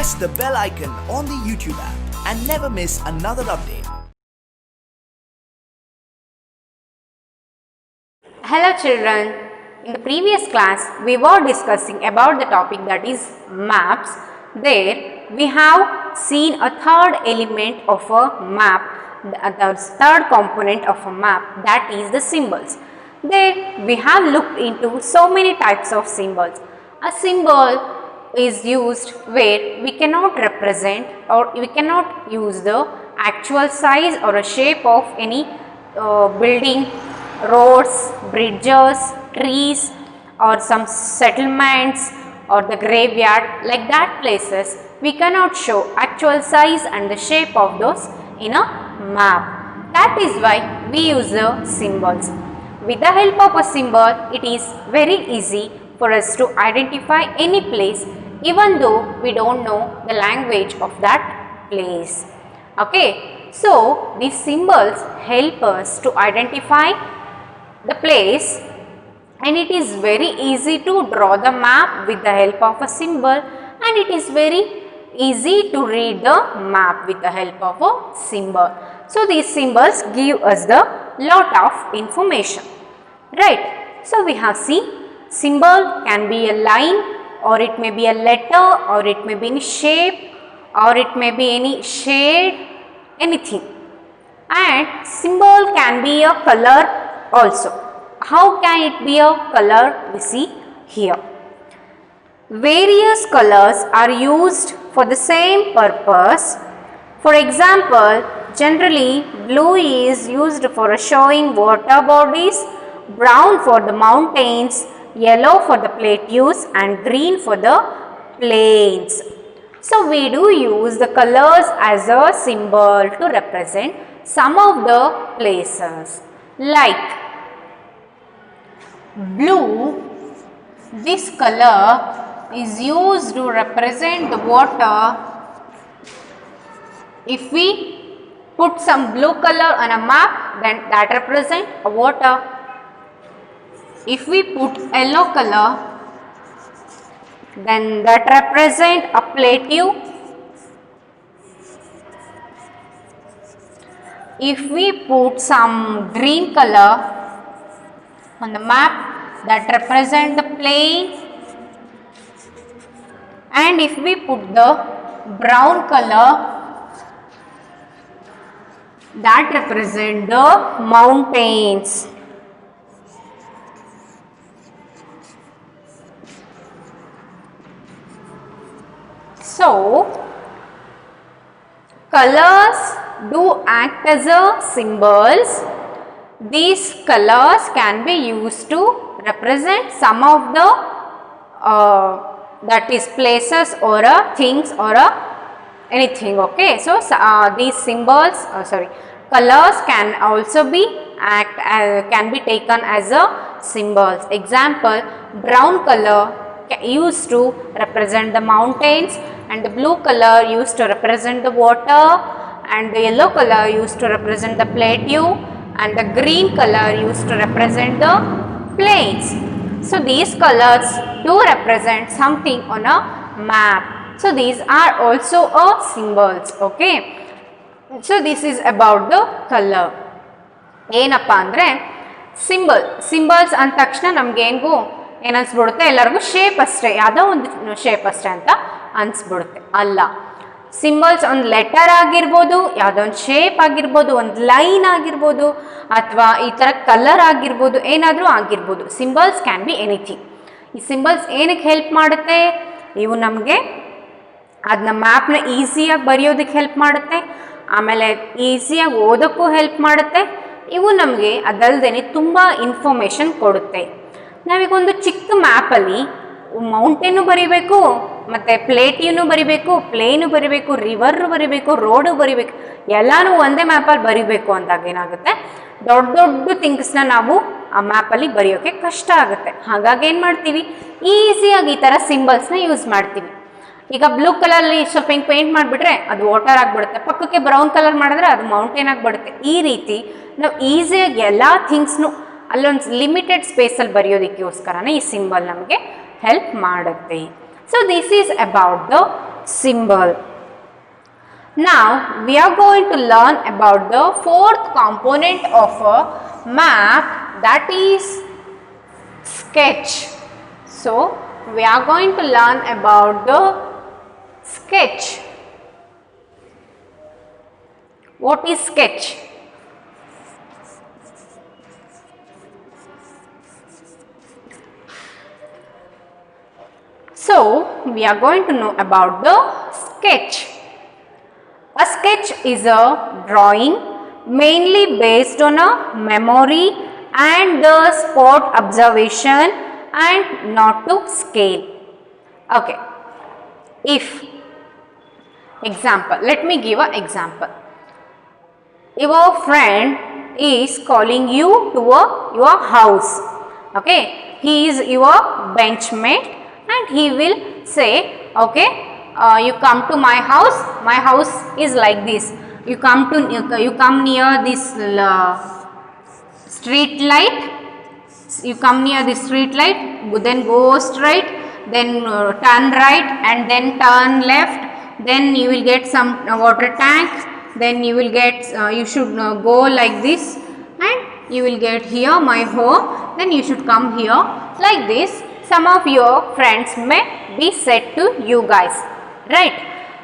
press the bell icon on the YouTube app and never miss another update. Hello children, in the previous class we were discussing about the topic that is maps. There we have seen a third element of a map, the third component of a map, that is the symbols. There we have looked into so many types of symbols. A symbol is used where we cannot represent or we cannot use the actual size or a shape of any building, roads, bridges, trees or some settlements or the graveyard. Like that places we cannot show actual size and the shape of those in a map. That is why we use the symbols. With the help of a symbol, it is very easy for us to identify any place even though we don't know the language of that place. Okay, so these symbols help us to identify the place, and it is very easy to draw the map with the help of a symbol, and it is very easy to read the map with the help of a symbol. So these symbols give us the lot of information, right? So we have seen symbol can be a line, or it may be a letter, or it may be any shape, or it may be any shade, anything. And symbol can be a color also. How can it be a color? We see here. Various colors are used for the same purpose. For example, generally blue is used for showing water bodies, brown for the mountains, yellow for the plateaus and green for the plains. So we do use the colors as a symbol to represent some of the places. Like blue, this color is used to represent the water. If we put some blue color on a map, then that represents a water. If we put yellow color, then that represents a plateau. If we put some green color on the map, that represents the plain. And if we put the brown color, that represents the mountains. So, colors do act as a symbols. These colors can be used to represent some of the that is places or things or anything. Okay, so these symbols, colors can also be can be taken as a symbols. Example, brown color used to represent the mountains, and the blue color used to represent the water, and the yellow color used to represent the plateau, and the green color used to represent the plains. So these colors do represent something on a map. So these are also a symbols. Okay. So this is about the color. ಏನಪ್ಪಾ ಅಂದ್ರೆ symbols ಅಂದ ತಕ್ಷಣ ನಮ್ಗೆ ಏನು ಅನ್ಸ್ಬಿಡುತ್ತೆ, ಎಲ್ಲರಿಗೂ shape ಅಷ್ಟೇ, ಯಾವುದೋ ಒಂದು ಶೇಪ್ ಅಷ್ಟೇ ಅಂತ ಅನ್ಸ್ಬಿಡುತ್ತೆ. ಅಲ್ಲ, ಸಿಂಬಲ್ಸ್ ಒಂದು ಲೆಟರ್ ಆಗಿರ್ಬೋದು, ಯಾವುದೋ ಒಂದು ಶೇಪ್ ಆಗಿರ್ಬೋದು, ಒಂದು ಲೈನ್ ಆಗಿರ್ಬೋದು, ಅಥವಾ ಈ ಥರ ಕಲರ್ ಆಗಿರ್ಬೋದು, ಏನಾದರೂ ಆಗಿರ್ಬೋದು. Symbols can be anything. ಈ ಸಿಂಬಲ್ಸ್ ಏನಕ್ಕೆ ಹೆಲ್ಪ್ ಮಾಡುತ್ತೆ? ಇವು ನಮಗೆ ಅದನ್ನ ಮ್ಯಾಪ್ನ ಈಸಿಯಾಗಿ ಬರೆಯೋದಕ್ಕೆ ಹೆಲ್ಪ್ ಮಾಡುತ್ತೆ, ಆಮೇಲೆ ಈಸಿಯಾಗಿ ಓದೋಕ್ಕೂ ಹೆಲ್ಪ್ ಮಾಡುತ್ತೆ. ಇವು ನಮಗೆ ಅದಲ್ಲದೆ ತುಂಬ ಇನ್ಫಾರ್ಮೇಷನ್ ಕೊಡುತ್ತೆ. ನಾವೀಗ ಒಂದು ಚಿಕ್ಕ ಮ್ಯಾಪಲ್ಲಿ ಮೌಂಟೇನು ಬರಿಬೇಕು, ಮತ್ತು ಪ್ಲೇಟಿಯನ್ನು ಬರಿಬೇಕು, ಪ್ಲೇನು ಬರಿಬೇಕು, ರಿವರು ಬರಿಬೇಕು, ರೋಡು ಬರಿಬೇಕು, ಎಲ್ಲನೂ ಒಂದೇ ಮ್ಯಾಪಲ್ಲಿ ಬರಿಬೇಕು ಅಂದಾಗ ಏನಾಗುತ್ತೆ, ದೊಡ್ಡ ದೊಡ್ಡ ಥಿಂಗ್ಸ್ನ ನಾವು ಆ ಮ್ಯಾಪಲ್ಲಿ ಬರೆಯೋಕ್ಕೆ ಕಷ್ಟ ಆಗುತ್ತೆ. ಹಾಗಾಗಿ ಏನು ಮಾಡ್ತೀವಿ, ಈಸಿಯಾಗಿ ಈ ಥರ ಸಿಂಬಲ್ಸ್ನ ಯೂಸ್ ಮಾಡ್ತೀವಿ. ಈಗ ಬ್ಲೂ ಕಲರ್ಲಿ ಸ್ವಲ್ಪ ಹಿಂಗೆ ಪೇಂಟ್ ಮಾಡಿಬಿಟ್ರೆ ಅದು ವಾಟರ್ ಆಗಿಬಿಡುತ್ತೆ, ಪಕ್ಕಕ್ಕೆ ಬ್ರೌನ್ ಕಲರ್ ಮಾಡಿದ್ರೆ ಅದು ಮೌಂಟೇನ್ ಆಗಿಬಿಡುತ್ತೆ. ಈ ರೀತಿ ನಾವು ಈಸಿಯಾಗಿ ಎಲ್ಲ ಥಿಂಗ್ಸ್ನು ಅಲ್ಲೊಂದು ಲಿಮಿಟೆಡ್ ಸ್ಪೇಸಲ್ಲಿ ಬರೆಯೋದಕ್ಕೋಸ್ಕರನೇ ಈ ಸಿಂಬಲ್ ನಮಗೆ ಹೆಲ್ಪ್ ಮಾಡುತ್ತೆ. So this is about the symbol. Now we are going to learn about the fourth component of a map, that is sketch. So we are going to learn about the sketch. What is sketch? So we are going to know about the sketch. A sketch is a drawing mainly based on a memory and the spot observation and not to scale. Okay. If example, let me give an example. Your friend is calling you to your house. Okay. He is your benchmate and he will say, okay, you come to my house. My house is like this. You come near this street light. You come near the street light, then go straight, then turn right, and then turn left. Then you will get some water tank. Then you will get you should go like this, and you will get here my home. Then you should come here like this. Some of your friends may be said to you guys, right?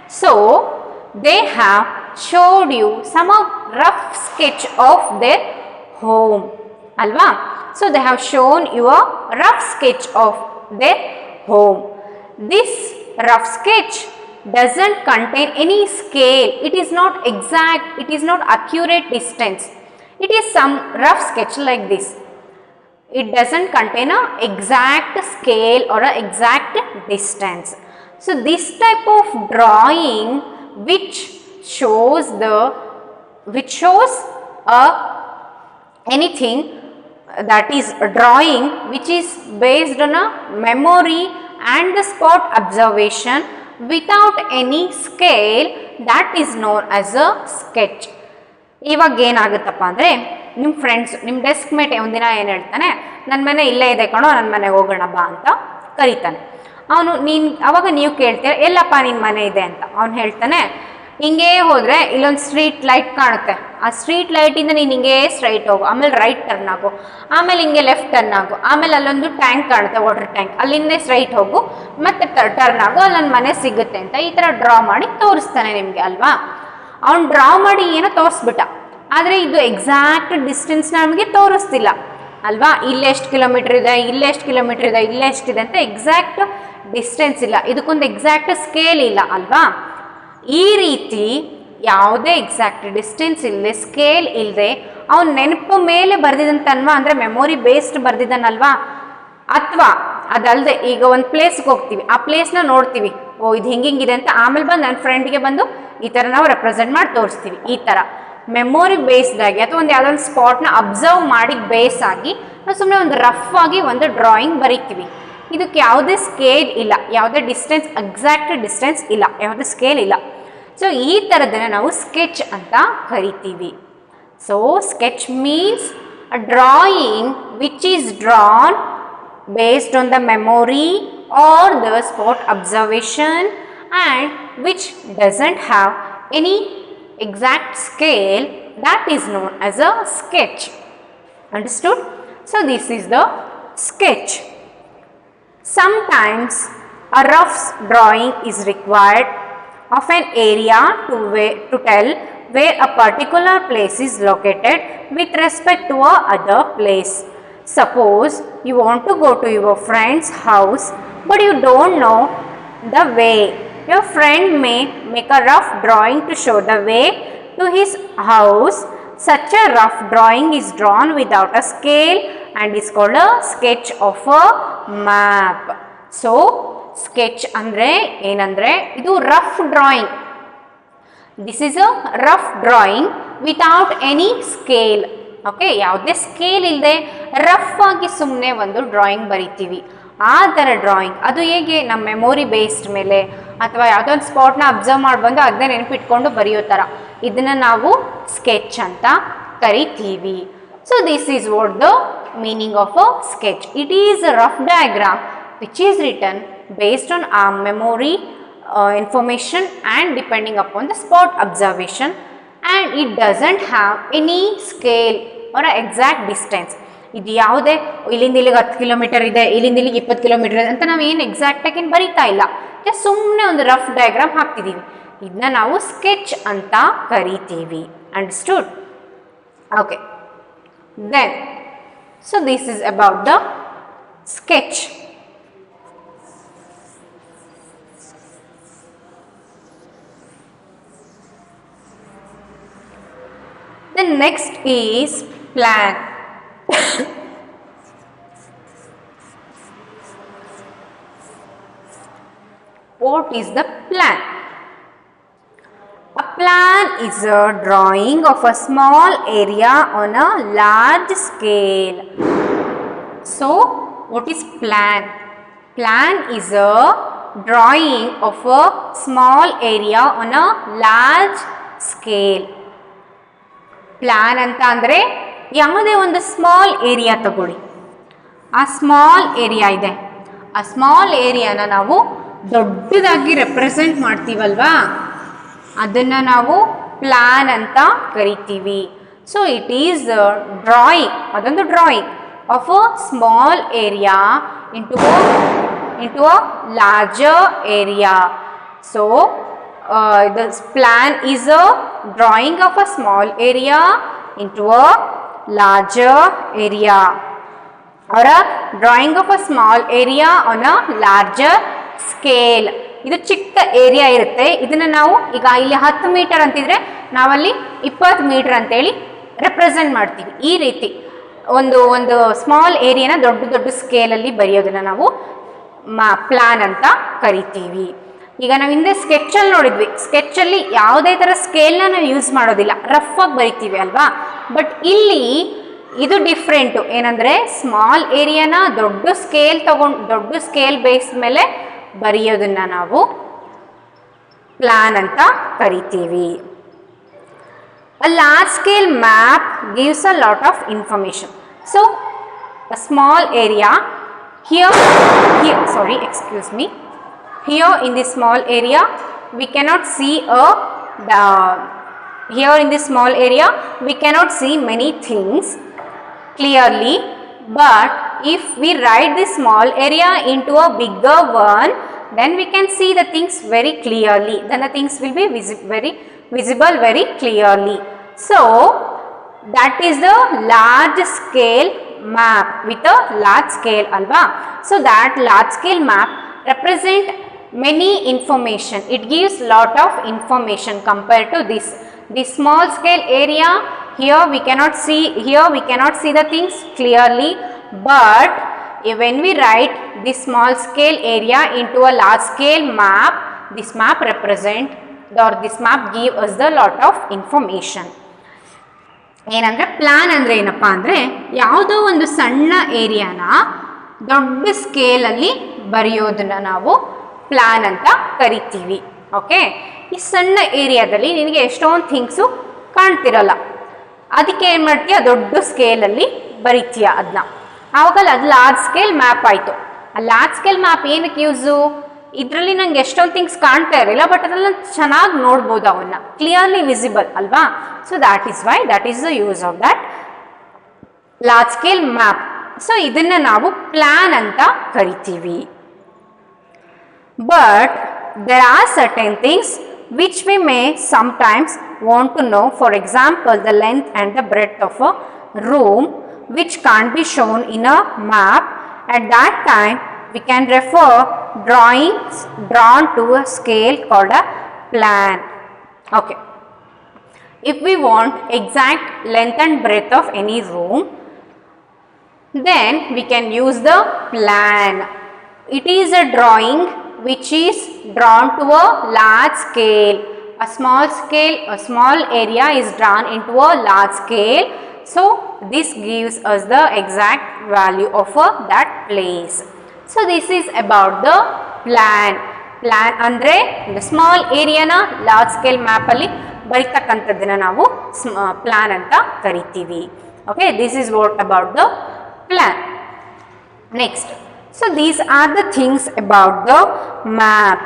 So they have showed you some of rough sketch of their home, alva? So they have shown you a rough sketch of their home. This rough sketch doesn't contain any scale. It is not exact, it is not accurate distance. It is some rough sketch like this. It doesn't contain a exact scale or a exact distance. So this type of drawing which shows anything, that is a drawing which is based on a memory and the spot observation without any scale, that is known as a sketch. ಇವಾಗ ಏನಾಗುತ್ತಪ್ಪ ಅಂದರೆ, ನಿಮ್ಮ friends, ನಿಮ್ಮ desk mate ಒಂದಿನ ಏನು ಹೇಳ್ತಾನೆ, ನನ್ನ ಮನೆ ಇಲ್ಲೇ ಇದೆ ಕಣೋ, ನನ್ನ ಮನೆಗೆ ಹೋಗೋಣ ಬಾ ಅಂತ ಕರೀತಾನೆ. ಅವಾಗ ನೀವು ಕೇಳ್ತೀರ, ಎಲ್ಲಪ್ಪ ನಿನ್ನ ಮನೆ ಇದೆ ಅಂತ. ಅವನು ಹೇಳ್ತಾನೆ, ಹಿಂಗೇ ಹೋದರೆ ಇಲ್ಲೊಂದು ಸ್ಟ್ರೀಟ್ ಲೈಟ್ ಕಾಣುತ್ತೆ, ಆ ಸ್ಟ್ರೀಟ್ ಲೈಟಿಂದ ನೀನು ಹಿಂಗೇ ಸ್ಟ್ರೈಟ್ ಹೋಗು, ಆಮೇಲೆ ರೈಟ್ ಟರ್ನ್ ಆಗು, ಆಮೇಲೆ ಹಿಂಗೆ ಲೆಫ್ಟ್ ಟರ್ನ್ ಆಗು, ಆಮೇಲೆ ಅಲ್ಲೊಂದು ಟ್ಯಾಂಕ್ ಕಾಣುತ್ತೆ, ವಾಟರ್ ಟ್ಯಾಂಕ್, ಅಲ್ಲಿಂದ ಸ್ಟ್ರೈಟ್ ಹೋಗು, ಮತ್ತೆ ಟರ್ನ್ ಆಗು, ಅಲ್ಲಿ ನನ್ನ ಮನೆ ಸಿಗುತ್ತೆ ಅಂತ ಈ ಥರ ಡ್ರಾ ಮಾಡಿ ತೋರಿಸ್ತಾನೆ ನಿಮಗೆ, ಅಲ್ವಾ? ಅವ್ನು ಡ್ರಾ ಮಾಡಿ ಏನೋ ತೋರಿಸ್ಬಿಟ್ಟ, ಆದರೆ ಇದು ಎಕ್ಸಾಕ್ಟ್ ಡಿಸ್ಟೆನ್ಸ್ ನಮಗೆ ತೋರಿಸ್ತಿಲ್ಲ, ಅಲ್ವಾ? ಇಲ್ಲೆಷ್ಟು ಕಿಲೋಮೀಟ್ರ್ ಇದೆ, ಇಲ್ಲೆಷ್ಟು ಕಿಲೋಮೀಟ್ರ್ ಇದೆ, ಇಲ್ಲೆಷ್ಟಿದೆ ಅಂತ ಎಕ್ಸಾಕ್ಟ್ ಡಿಸ್ಟೆನ್ಸ್ ಇಲ್ಲ, ಇದಕ್ಕೊಂದು ಎಕ್ಸಾಕ್ಟ್ ಸ್ಕೇಲ್ ಇಲ್ಲ, ಅಲ್ವಾ? ಈ ರೀತಿ ಯಾವುದೇ ಎಕ್ಸಾಕ್ಟ್ ಡಿಸ್ಟೆನ್ಸ್ ಇಲ್ಲದೆ, ಸ್ಕೇಲ್ ಇಲ್ಲದೆ, ಅವನು ನೆನಪು ಮೇಲೆ ಬರ್ದಿದಂತನ್ವಾ, ಅಂದರೆ ಮೆಮೊರಿ ಬೇಸ್ಡ್ ಬರ್ದಿದ್ದಾನಲ್ವಾ? ಅಥವಾ ಅದಲ್ಲದೆ ಈಗ ಒಂದು ಪ್ಲೇಸ್ಗೆ ಹೋಗ್ತೀವಿ, ಆ ಪ್ಲೇಸ್ನ ನೋಡ್ತೀವಿ, ಓ ಇದು ಹಿಂಗಿಂಗಿದೆ ಅಂತ, ಆಮೇಲೆ ಬಂದು ನನ್ನ ಫ್ರೆಂಡ್ಗೆ ಬಂದು ಈ ಥರ ನಾವು ರೆಪ್ರೆಸೆಂಟ್ ಮಾಡಿ ತೋರಿಸ್ತೀವಿ. ಈ ಥರ ಮೆಮೊರಿ ಬೇಸ್ಡ್ ಆಗಿ ಅಥವಾ ಒಂದು ಯಾವುದೋ ಒಂದು ಸ್ಪಾಟ್ನ ಅಬ್ಸರ್ವ್ ಮಾಡಿ ಬೇಸ್ ಆಗಿ ನಾವು ಸುಮ್ಮನೆ ಒಂದು ರಫ್ ಆಗಿ ಒಂದು ಡ್ರಾಯಿಂಗ್ ಬರೀತೀವಿ. ಇದಕ್ಕೆ ಯಾವುದೇ ಸ್ಕೇಲ್ ಇಲ್ಲ, ಯಾವುದೇ ಡಿಸ್ಟೆನ್ಸ್, ಎಕ್ಸಾಕ್ಟ್ ಡಿಸ್ಟೆನ್ಸ್ ಇಲ್ಲ, ಯಾವುದೇ ಸ್ಕೇಲ್ ಇಲ್ಲ. ಸೊ ಈ ಥರದನ್ನು ನಾವು ಸ್ಕೆಚ್ ಅಂತ ಕರಿತೀವಿ. So sketch means a drawing which is drawn based on the memory or the spot observation and which doesn't have any exact scale, that is known as a sketch. Understood? So this is the sketch. Sometimes a rough drawing is required of an area to tell where a particular place is located with respect to a other place. Suppose you want to go to your friend's house but you don't know the way. Your friend may make a rough drawing to show the way to his house. Such a rough drawing is drawn without a scale and is called a sketch of a map. So sketch andre enandre idu rough drawing. This is a rough drawing without any scale. Okay, ಯಾವುದೇ scale ಇಲ್ಲದೆ rough ಆಗಿ ಸುಮ್ಮನೆ ಒಂದು drawing ಬರಿತೀವಿ. ಆ ಥರ drawing ಅದು ಹೇಗೆ ನಮ್ಮ ಮೆಮೊರಿ ಬೇಸ್ಡ್ ಮೇಲೆ ಅಥವಾ ಯಾವುದೋ ಒಂದು ಸ್ಪಾಟ್ನ ಅಬ್ಸರ್ವ್ ಮಾಡಿ ಬಂದು ಅದನ್ನೇ ನೆನಪಿಟ್ಕೊಂಡು ಬರೆಯೋ ಥರ, ಇದನ್ನು ನಾವು ಸ್ಕೆಚ್ ಅಂತ ಕರಿತೀವಿ. So this is what the meaning of a sketch. It is a rough diagram which is written based on our memory information and depending upon the spot observation, and it doesn't have any scale or exact distance. ಇದು ಯಾವುದೇ ಇಲ್ಲಿಂದ ಇಲ್ಲಿಗೆ 10 kilometre ಇದೆ, ಇಲ್ಲಿಂದ ಇಲ್ಲಿಗೆ 20 kilometre ಇದೆ ಅಂತ ನಾವು ಏನು ಎಕ್ಸಾಕ್ಟಾಗಿ ಏನು ಬರೀತಾ ಇಲ್ಲ, ಸುಮ್ಮನೆ ಒಂದು ರಫ್ ಡಯಾಗ್ರಾಮ್ ಹಾಕ್ತಿದ್ದೀವಿ. ಇದನ್ನ ನಾವು ಸ್ಕೆಚ್ ಅಂತ ಕರಿತೀವಿ. Understood? Okay, then so this is about the sketch. The next is plan. What is the plan? A plan is a drawing of a small area on a large scale. So, what is plan? Plan is a drawing of a small area on a large scale. Plan ಅಂತ ಅಂದರೆ ಯಾವುದೇ ಒಂದು small area ತಗೊಳ್ಳಿ. ಆ small area ಇದೆ, ಆ small ಏರಿಯಾನ ನಾವು ದೊಡ್ಡದಾಗಿ ರೆಪ್ರೆಸೆಂಟ್ ಮಾಡ್ತೀವಲ್ವಾ, ಅದನ್ನು ನಾವು ಪ್ಲಾನ್ ಅಂತ ಕರಿತೀವಿ. ಸೊ ಇಟ್ ಈಸ್ ಡ್ರಾಯಿಂಗ್, ಅದೊಂದು drawing of a small area into a larger area. So this plan is a drawing of a small area into a larger area, or a drawing of a small area on a larger scale. ಇದು ಚಿಕ್ಕ area ಇರುತ್ತೆ, ಇದನ್ನ ನಾವು ಈಗ ಇಲ್ಲಿ 10 metre ಅಂತಿದ್ರೆ ನಾವಲ್ಲಿ 20 metre ಅಂತೇಳಿ ರೆಪ್ರೆಸೆಂಟ್ ಮಾಡ್ತೀವಿ. ಈ ರೀತಿ ಒಂದು ಸ್ಮಾಲ್ ಏರಿಯಾನ ದೊಡ್ಡ ಸ್ಕೇಲಲ್ಲಿ ಬರೆಯೋದನ್ನ ನಾವು ಪ್ಲಾನ್ ಅಂತ ಕರಿತೀವಿ. ಈಗ ನಾವು ಹಿಂದೆ ಸ್ಕೆಚಲ್ಲಿ ನೋಡಿದ್ವಿ, ಸ್ಕೆಚಲ್ಲಿ ಯಾವುದೇ ಥರ ಸ್ಕೇಲ್ನ ನಾವು ಯೂಸ್ ಮಾಡೋದಿಲ್ಲ, ರಫ್ ಆಗಿ ಬರಿತೀವಿ ಅಲ್ವಾ. ಬಟ್ ಇಲ್ಲಿ ಇದು ಡಿಫ್ರೆಂಟು, ಏನಂದರೆ ಸ್ಮಾಲ್ ಏರಿಯಾನ ದೊಡ್ಡ ಸ್ಕೇಲ್ ಬೇಸ್ ಮೇಲೆ ಬರೆಯೋದನ್ನ ನಾವು ಪ್ಲಾನ್ ಅಂತ ಕರಿತೀವಿ. A large scale map gives a lot of information. So a small area here in this small area we cannot see many things clearly, but if we write this small area into a bigger one, then we can see the things very clearly, then the things will be visible very clearly. So that is the large scale map with a large scale alva. So that large scale map represent many information, it gives lot of information compared to this small scale area. Here we cannot see the things clearly, but when we write this small scale area into a large scale map, this map represent or this map give us the lot of information. ಏನಂದರೆ plan ಅಂದರೆ ಏನಪ್ಪ ಅಂದರೆ ಯಾವುದೋ ಒಂದು ಸಣ್ಣ ಏರಿಯಾನ ದೊಡ್ಡ ಸ್ಕೇಲಲ್ಲಿ ಬರೆಯೋದನ್ನ ನಾವು plan ಅಂತ ಕರಿತೀವಿ. ಓಕೆ, ಈ ಸಣ್ಣ ಏರಿಯಾದಲ್ಲಿ ನಿನಗೆ ಎಷ್ಟೊಂದು ಥಿಂಗ್ಸು ಕಾಣ್ತಿರಲ್ಲ, ಅದಕ್ಕೆ ಏನು ಮಾಡ್ತೀಯ, ದೊಡ್ಡ ಸ್ಕೇಲಲ್ಲಿ ಬರಿತೀಯ ಅದನ್ನ, ಆವಾಗಲ್ಲ ಅದು ಲಾರ್ಜ್ ಸ್ಕೇಲ್ ಮ್ಯಾಪ್ ಆಯಿತು. ಆ ಲಾರ್ಜ್ ಸ್ಕೇಲ್ ಮ್ಯಾಪ್ ಏನಕ್ಕೆ ಯೂಸು, ಇದರಲ್ಲಿ ನಂಗೆ ಎಷ್ಟೊಂದು ಥಿಂಗ್ಸ್ ಕಾಣ್ತಾ ಇರಲಿಲ್ಲ, ಬಟ್ ಅದನ್ನು ಚೆನ್ನಾಗಿ ನೋಡ್ಬೋದು, ಅವನ್ನ ಕ್ಲಿಯರ್ಲಿ ವಿಸಿಬಲ್ ಅಲ್ವಾ. So that is why that is the use of that large scale map. So ಇದನ್ನು ನಾವು ಪ್ಲಾನ್ ಅಂತ ಕರಿತೀವಿ. But there are certain things which we may sometimes want to know. For example, the length and the breadth of a room, which can't be shown in a map. At that time we can refer drawings drawn to a scale called a plan. Okay, if we want exact length and breadth of any room, then we can use the plan. It is a drawing which is drawn to a large scale. A small area is drawn into a large scale. So this gives us the exact value of that place. So this is about the plan. Plan andre the small area na large scale map alli ಬರಿತಕ್ಕಂಥದ್ದನ್ನ ನಾವು plan ಅಂತ ಕರಿತೀವಿ. Okay, this is what about the plan. Next, so these are the things about the map.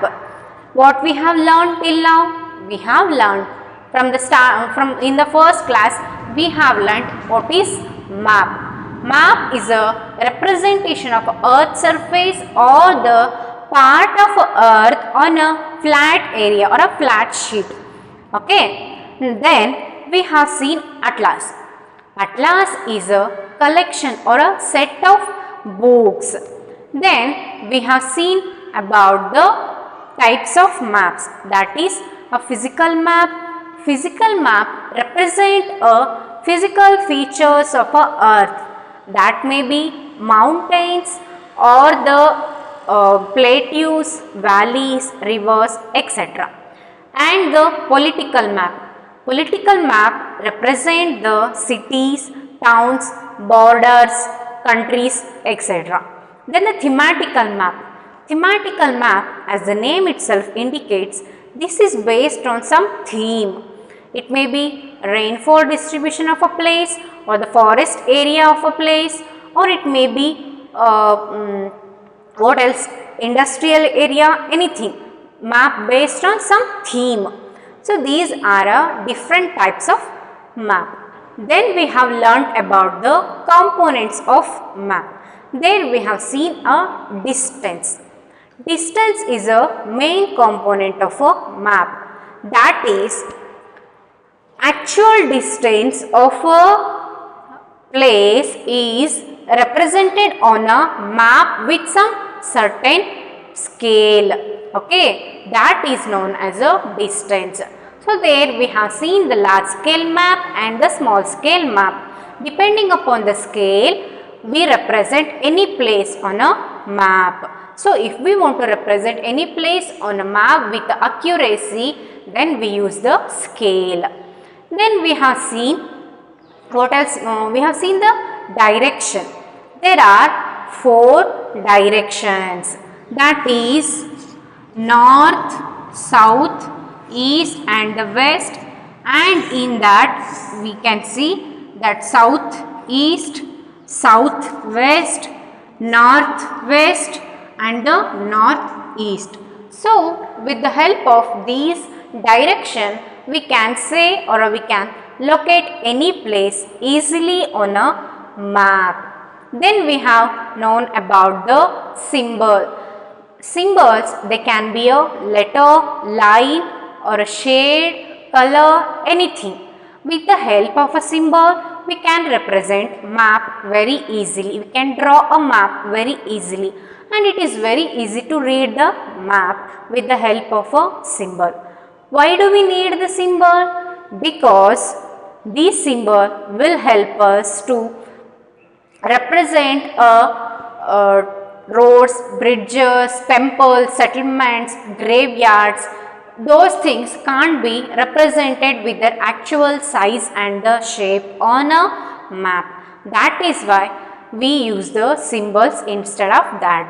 What we have learned till now? We have learned from the start, from in the first class, we have learned what is map. Map is a representation of earth surface or the part of earth on a flat area or a flat sheet. Okay. Then we have seen atlas. Atlas is a collection or a set of books. Then we have seen about the types of maps, that is a physical map. Physical map represent a physical features of a earth, that may be mountains or the plateaus, valleys, rivers, etc. And the political map. Political map represent the cities, towns, borders, countries, etc. Then the thematical map. Thematical map, as the name itself indicates, this is based on some theme. It may be rainfall distribution of a place or the forest area of a place, or it may be what else, industrial area, anything. Map based on some theme. So these are different types of map. Then we have learnt about the components of map. There we have seen a distance. Distance is a main component of a map. That is actual distance of a place is represented on a map with some certain scale. Okay, that is known as a distance. So there we have seen the large scale map and the small scale map. Depending upon the scale, we represent any place on a map. So if we want to represent any place on a map with accuracy, then we use the scale. Then we have seen what else? We have seen the direction. There are 4 directions, that is north, south, east and the west, and in that we can see that south, east, southwest, northwest and the northeast. So with the help of these direction, we can say or we can locate any place easily on a map. Then we have known about the symbol. Symbols, they can be a letter, line or a shade, color, anything. With the help of a symbol, we can represent map very easily. We can draw a map very easily, and it is very easy to read the map with the help of a symbol. Why do we need the symbol? Because this symbol will help us to represent roads, bridges, temples, settlements, graveyards. Those things can't be represented with their actual size and the shape on a map. That is why we use the symbols instead of that.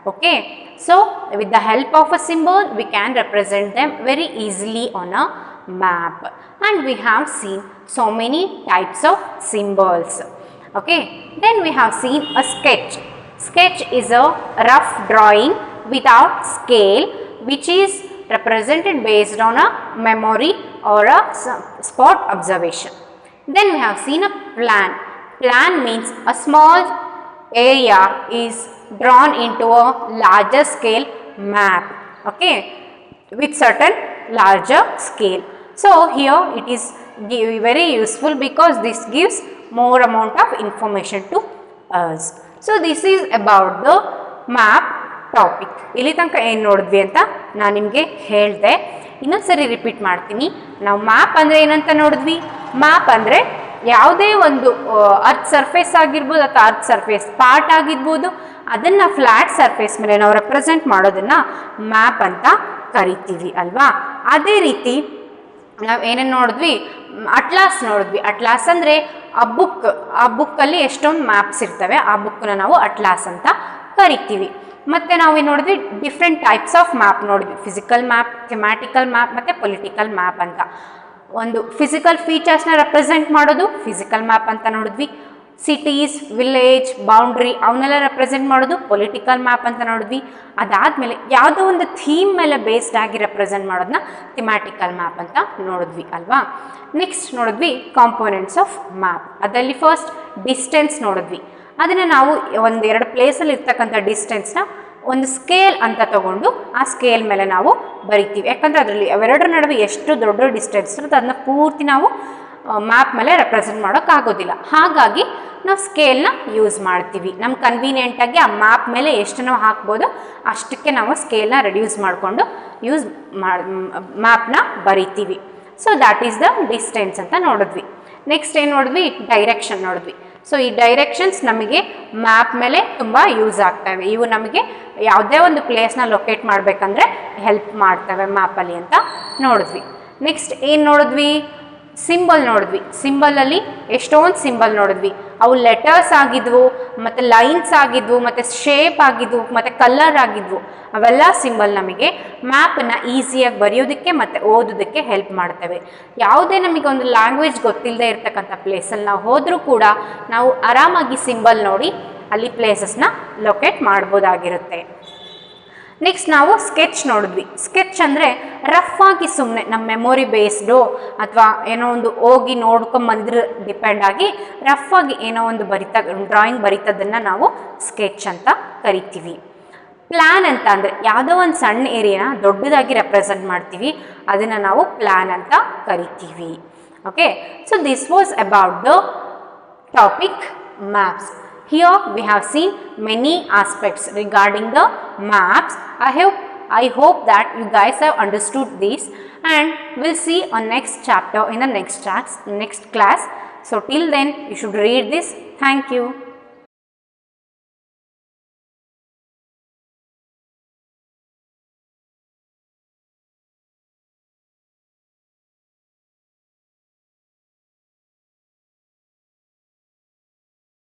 Okay, so with the help of a symbol, we can represent them very easily on a map. And we have seen so many types of symbols. Okay, then we have seen a sketch. Sketch is a rough drawing without scale, which is represented based on a memory or a spot observation. Then we have seen a plan. Plan means a small area is drawn into a larger scale map, okay, with certain larger scale. So here it is very useful because this gives more amount of information to us. So this is about the map topic. ಇಲ್ಲಿ ತನಕ ಏನು ನೋಡಿದ್ವಿ ಅಂತ ನಾನು ನಿಮಗೆ ಹೇಳಿದೆ. ಇನ್ನೊಂದ್ಸರಿ repeat ಮಾಡ್ತೀನಿ. ನಾವು ಮ್ಯಾಪ್ ಅಂದರೆ ಏನಂತ ನೋಡಿದ್ವಿ? ಮ್ಯಾಪ್ ಅಂದರೆ ಯಾವುದೇ ಒಂದು ಅರ್ತ್ ಸರ್ಫೇಸ್ ಆಗಿರ್ಬೋದು ಅಥವಾ ಅರ್ತ್ ಸರ್ಫೇಸ್ ಪಾರ್ಟ್ ಆಗಿರ್ಬೋದು, ಅದನ್ನು ಫ್ಲ್ಯಾಟ್ ಸರ್ಫೇಸ್ ಮೇಲೆ ನಾವು ರೆಪ್ರೆಸೆಂಟ್ ಮಾಡೋದನ್ನು ಮ್ಯಾಪ್ ಅಂತ ಕರಿತೀವಿ ಅಲ್ವಾ. ಅದೇ ರೀತಿ ನಾವು ಏನೇನು ನೋಡಿದ್ವಿ? ಅಟ್ಲಾಸ್ ನೋಡಿದ್ವಿ. ಅಟ್ಲಾಸ್ ಅಂದರೆ ಆ ಬುಕ್ಕಲ್ಲಿ ಎಷ್ಟೊಂದು ಮ್ಯಾಪ್ಸ್ ಇರ್ತವೆ, ಆ ಬುಕ್ಕನ್ನ ನಾವು ಅಟ್ಲಾಸ್ ಅಂತ ಕರಿತೀವಿ. ಮತ್ತು ನಾವು ಏನು ನೋಡಿದ್ವಿ? ಡಿಫ್ರೆಂಟ್ ಟೈಪ್ಸ್ ಆಫ್ ಮ್ಯಾಪ್ ನೋಡಿದ್ವಿ. ಫಿಸಿಕಲ್ ಮ್ಯಾಪ್, ಥೆಮ್ಯಾಟಿಕಲ್ ಮ್ಯಾಪ್ ಮತ್ತು ಪೊಲಿಟಿಕಲ್ ಮ್ಯಾಪ್ ಅಂತ. ಒಂದು ಫಿಸಿಕಲ್ ಫೀಚರ್ಸ್ನ ರೆಪ್ರೆಸೆಂಟ್ ಮಾಡೋದು ಫಿಸಿಕಲ್ ಮ್ಯಾಪ್ ಅಂತ ನೋಡಿದ್ವಿ. ಸಿಟೀಸ್, ವಿಲೇಜ್, ಬೌಂಡ್ರಿ ಅವನ್ನೆಲ್ಲ ರೆಪ್ರೆಸೆಂಟ್ ಮಾಡೋದು ಪೊಲಿಟಿಕಲ್ ಮ್ಯಾಪ್ ಅಂತ ನೋಡಿದ್ವಿ. ಅದಾದಮೇಲೆ ಯಾವುದೋ ಒಂದು ಥೀಮ್ ಮೇಲೆ ಬೇಸ್ಡ್ ಆಗಿ ರೆಪ್ರೆಸೆಂಟ್ ಮಾಡೋದನ್ನ ಥಿಮ್ಯಾಟಿಕಲ್ ಮ್ಯಾಪ್ ಅಂತ ನೋಡಿದ್ವಿ ಅಲ್ವಾ. ನೆಕ್ಸ್ಟ್ ನೋಡಿದ್ವಿ ಕಾಂಪೋನೆಂಟ್ಸ್ ಆಫ್ ಮ್ಯಾಪ್. ಅದರಲ್ಲಿ ಫಸ್ಟ್ ಡಿಸ್ಟೆನ್ಸ್ ನೋಡಿದ್ವಿ. ಅದನ್ನು ನಾವು ಒಂದೆರಡು ಪ್ಲೇಸಲ್ಲಿ ಇರ್ತಕ್ಕಂಥ ಡಿಸ್ಟೆನ್ಸ್ನ ಒಂದು ಸ್ಕೇಲ್ ಅಂತ ತಗೊಂಡು ಆ ಸ್ಕೇಲ್ ಮೇಲೆ ನಾವು ಬರಿತೀವಿ. ಯಾಕಂದರೆ ಅದರಲ್ಲಿ ಅವೆರಡರ ನಡುವೆ ಎಷ್ಟು ದೊಡ್ಡ ಡಿಸ್ಟೆನ್ಸ್ ಇರುತ್ತೆ ಅದನ್ನ ಪೂರ್ತಿ ನಾವು ಮ್ಯಾಪ್ ಮೇಲೆ ರೆಪ್ರೆಸೆಂಟ್ ಮಾಡೋಕ್ಕಾಗೋದಿಲ್ಲ. ಹಾಗಾಗಿ ನಾವು ಸ್ಕೇಲ್ನ ಯೂಸ್ ಮಾಡ್ತೀವಿ. ನಮ್ಮ ಕನ್ವೀನಿಯೆಂಟಾಗಿ ಆ ಮ್ಯಾಪ್ ಮೇಲೆ ಎಷ್ಟು ನಾವು ಹಾಕ್ಬೋದು ಅಷ್ಟಕ್ಕೆ ನಾವು ಸ್ಕೇಲ್ನ ರೆಡ್ಯೂಸ್ ಮಾಡಿಕೊಂಡು ಮ್ಯಾಪ್ನ ಬರಿತೀವಿ. So that is the distance ಅಂತ ನೋಡಿದ್ವಿ. ನೆಕ್ಸ್ಟ್ ಏನು ನೋಡಿದ್ವಿ, ಡೈರೆಕ್ಷನ್ ನೋಡಿದ್ವಿ. ಸೊ ಈ ಡೈರೆಕ್ಷನ್ಸ್ ನಮಗೆ ಮ್ಯಾಪ್ ಮೇಲೆ ತುಂಬ ಯೂಸ್ ಆಗ್ತವೆ. ಇವು ನಮಗೆ ಯಾವುದೇ ಒಂದು ಪ್ಲೇಸ್ನ ಲೊಕೇಟ್ ಮಾಡಬೇಕಂದ್ರೆ ಹೆಲ್ಪ್ ಮಾಡ್ತವೆ ಮ್ಯಾಪಲ್ಲಿ ಅಂತ ನೋಡಿದ್ವಿ. ನೆಕ್ಸ್ಟ್ ಏನು ನೋಡಿದ್ವಿ, ಸಿಂಬಲ್ ನೋಡಿದ್ವಿ. ಸಿಂಬಲಲ್ಲಿ ಎಷ್ಟೊಂದು ಸಿಂಬಲ್ ನೋಡಿದ್ವಿ. ಅವು ಲೆಟರ್ಸ್ ಆಗಿದ್ವು, ಮತ್ತು ಲೈನ್ಸ್ ಆಗಿದ್ವು, ಮತ್ತು ಶೇಪ್ ಆಗಿದ್ವು, ಮತ್ತು ಕಲರ್ ಆಗಿದ್ವು. ಅವೆಲ್ಲ ಸಿಂಬಲ್ ನಮಗೆ ಮ್ಯಾಪನ್ನು ಈಸಿಯಾಗಿ ಬರೆಯೋದಕ್ಕೆ ಮತ್ತು ಓದೋದಕ್ಕೆ ಹೆಲ್ಪ್ ಮಾಡ್ತವೆ. ಯಾವುದೇ ನಮಗೆ ಒಂದು ಲ್ಯಾಂಗ್ವೇಜ್ ಗೊತ್ತಿಲ್ಲದೆ ಇರ್ತಕ್ಕಂಥ ಪ್ಲೇಸಲ್ಲಿ ನಾವು ಹೋದರೂ ಕೂಡ ನಾವು ಆರಾಮಾಗಿ ಸಿಂಬಲ್ ನೋಡಿ ಅಲ್ಲಿ ಪ್ಲೇಸಸ್ನ ಲೊಕೇಟ್ ಮಾಡ್ಬೋದಾಗಿರುತ್ತೆ. ನೆಕ್ಸ್ಟ್ ನಾವು ಸ್ಕೆಚ್ ನೋಡಿದ್ವಿ. ಸ್ಕೆಚ್ ಅಂದರೆ ರಫ್ ಆಗಿ ಸುಮ್ಮನೆ ನಮ್ಮ ಮೆಮೊರಿ ಬೇಸ್ಡು ಅಥವಾ ಏನೋ ಒಂದು ಹೋಗಿ ನೋಡ್ಕೊಂಬಂದ್ರೆ ಡಿಪೆಂಡ್ ಆಗಿ ರಫ್ ಆಗಿ ಏನೋ ಒಂದು ಡ್ರಾಯಿಂಗ್ ಬರಿತದನ್ನು ನಾವು ಸ್ಕೆಚ್ ಅಂತ ಕರಿತೀವಿ. ಪ್ಲ್ಯಾನ್ ಅಂತ ಅಂದರೆ ಯಾವುದೋ ಒಂದು ಸಣ್ಣ ಏರಿಯಾನ ದೊಡ್ಡದಾಗಿ ರೆಪ್ರೆಸೆಂಟ್ ಮಾಡ್ತೀವಿ, ಅದನ್ನು ನಾವು ಪ್ಲ್ಯಾನ್ ಅಂತ ಕರಿತೀವಿ. Okay, so this was about the topic maps. Here we have seen many aspects regarding the maps. I hope that you guys have understood this, and we'll see on next chapter in the next class. So till then you should read this. Thank you.